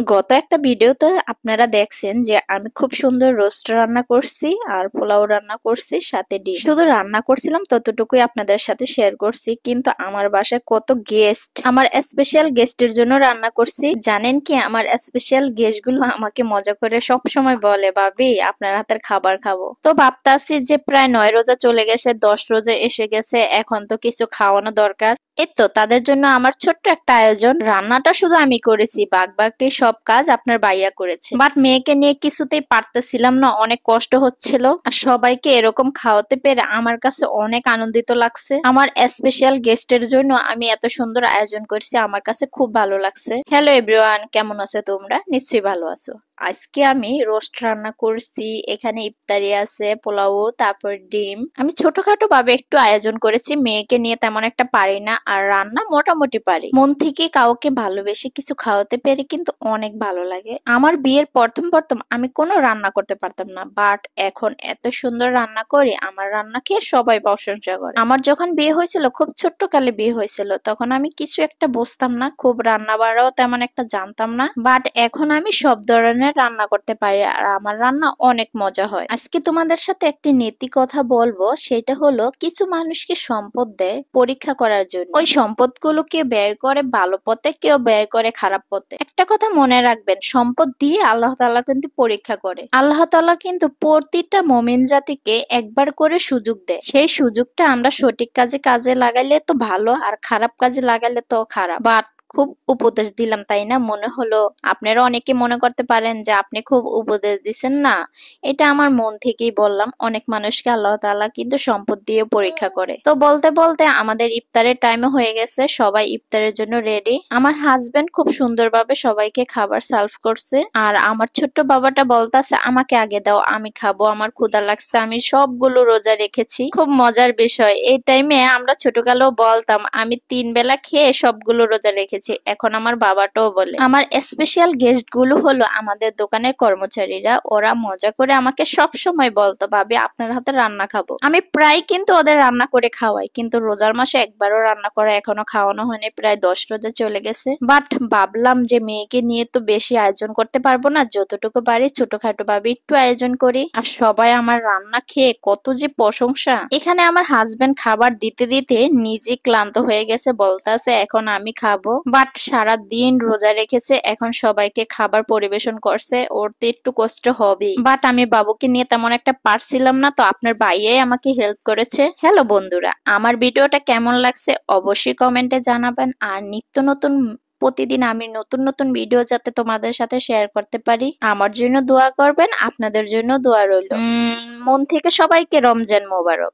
গত একটা ভিডিওতে আপনারা দেখছেন যে আমি খুব সুন্দর রোস্ট রান্না করছি আর পোলাও রান্না করছি সাথে ডিম। শুধু রান্না করছিলাম ততটুকুই আপনাদের সাথে শেয়ার করছি, কিন্তু আমার বাসায় কত গেস্ট, আমার স্পেশাল গেস্টের জন্য রান্না করছি। জানেন কি, আমার স্পেশাল গেস্ট গুলো আমাকে মজা করে সব সময় বলে, ভাবি আপনার হাতের খাবার খাবো। তো ভাবতাছি যে প্রায় 9 রোজা চলে গেছে, 10 রোজা এসে গেছে, এখন তো কিছু খাওয়ানো দরকার। এই তো তাদের জন্য আমার ছোট্ট একটা আয়োজন। রান্নাটা শুধু আমি করেছি, বাকি সব কাজ আপনার ভাইয়া করেছে। বাট মেয়েকে নিয়ে কিছুতেই পারতেছিলাম না, অনেক কষ্ট হচ্ছিল। আর সবাইকে এরকম খাওয়াতে পেরে আমার কাছে অনেক আনন্দিত লাগছে। আমার স্পেশাল গেস্টের জন্য আমি এত সুন্দর আয়োজন করছি, আমার কাছে খুব ভালো লাগছে। হ্যালো এভরিওয়ান, কেমন আছো তোমরা? নিশ্চয়ই ভালো আছো। আজকে আমি রোস্ট রান্না করছি, এখানে ইফতারি আছে, পোলাও, তারপর ডিম। আমি ছোটখাটো ভাবে একটু আয়োজন করেছি, মেয়েকে নিয়ে তেমন একটা পারি না, আর রান্না মোটামুটি পারি। মন থেকে কাউকে ভালোবেসে কিছু খাওয়াতে পেরে কিন্তু অনেক ভালো লাগে। আমার বিয়ের প্রথম প্রথম আমি কোনো রান্না করতে পারতাম না, বাট এখন এত সুন্দর রান্না করি, আমার রান্না খেয়ে সবাই প্রশংসা করে। আমার যখন বিয়ে হয়েছিল, খুব ছোট্ট কালে বিয়ে হয়েছিল, তখন আমি কিছু একটা বুঝতাম না, খুব রান্না বাড়াও তেমন একটা জানতাম না, বাট এখন আমি সব ধরনের রান্না করতে পারি আর আমার রান্না অনেক মজা হয়। আজকে তোমাদের সাথে একটি নীতি কথা বলবো, সেটা হলো কিছু মানুষকে সম্পদ দেয় পরীক্ষা করার জন্য। ওই সম্পদগুলোকে ব্যয় করে ভালো পথে, কেউ ব্যয় করে খারাপ পথে। একটা কথা মনে রাখবেন, সম্পদ দিয়ে আল্লাহ তাআলা কিন্তু পরীক্ষা করে। আল্লাহ তাআলা কিন্তু প্রতিটা মুমিন জাতিকে একবার করে সুযোগ দেয়। সেই সুযোগটা আমরা সঠিক কাজে কাজে লাগাইলে তো ভালো, আর খারাপ কাজে লাগাইলে তো খারাপ। বাট খুব উপদেশ দিলাম তাই না মনে হলো? আপনারা অনেকে মনে করতে পারেন যে আপনি খুব উপদেশ দিচ্ছেন। না, এটা আমার মন থেকেই বললাম। অনেক মানুষকে আল্লাহ তাআলা কিন্তু সম্পদ দিয়ে পরীক্ষা করে। তো বলতে বলতে আমাদের ইফতারের টাইম হয়ে গেছে, সবাই ইফতারের জন্য রেডি। আমার হাজবেন্ড খুব সুন্দরভাবে সবাইকে খাবার সার্ভ করছে, আর আমার ছোট্ট বাবাটা বলতেছে আমাকে আগে দাও, আমি খাবো, আমার ক্ষুধা লাগছে, আমি সবগুলো রোজা রেখেছি। খুব মজার বিষয়, এই টাইমে আমরা ছোটকালেও বলতাম আমি 3 বেলা খেয়ে সবগুলো রোজা রেখেছি। এখন আমার বাবাটাও বলে। আমার স্পেশাল গেস্ট গুলো হলো আমাদের দোকানের কর্মচারীরা। ওরা মজা করে আমাকে সব সময় বলতো, ভাবি আপনার হাতে রান্না খাবো। আমি প্রায় কিন্তু ওদের রান্না করে খাওয়াই, কিন্তু রোজার মাসে একবারও রান্না করা এখনো খাওয়ানো হয়নি, প্রায় 10 রোজা চলে গেছে। বাট ভাবলাম যে মেয়েকে নিয়ে তো বেশি আয়োজন করতে পারবো না, যতটুকু পারি ছোটখাটো ভাবে একটু আয়োজন করি। আর সবাই আমার রান্না খেয়ে কত যে প্রশংসা। এখানে আমার হাজবেন্ড খাবার দিতে দিতে নিজে ক্লান্ত হয়ে গেছে, বলতেছে এখন আমি খাবো। বাট সারা দিন রোজা রেখেছে, এখন সবাইকে খাবার পরিবেশন করছে, ওর তো একটু কষ্ট হবেই। বাট আমি বাবুকে নিয়ে তেমন একটা পারছিলাম না, তো আপনার ভাইয়াই আমাকে হেল্প করেছে। হ্যালো বন্ধুরা, আমার ভিডিওটা কেমন লাগছে অবশ্যই কমেন্টে জানাবেন। আর নিত্য নতুন প্রতিদিন আমি নতুন নতুন ভিডিও যাতে তোমাদের সাথে শেয়ার করতে পারি, আমার জন্য দোয়া করবেন। আপনাদের জন্য দোয়া রইল। মন থেকে সবাইকে রমজান মোবারক।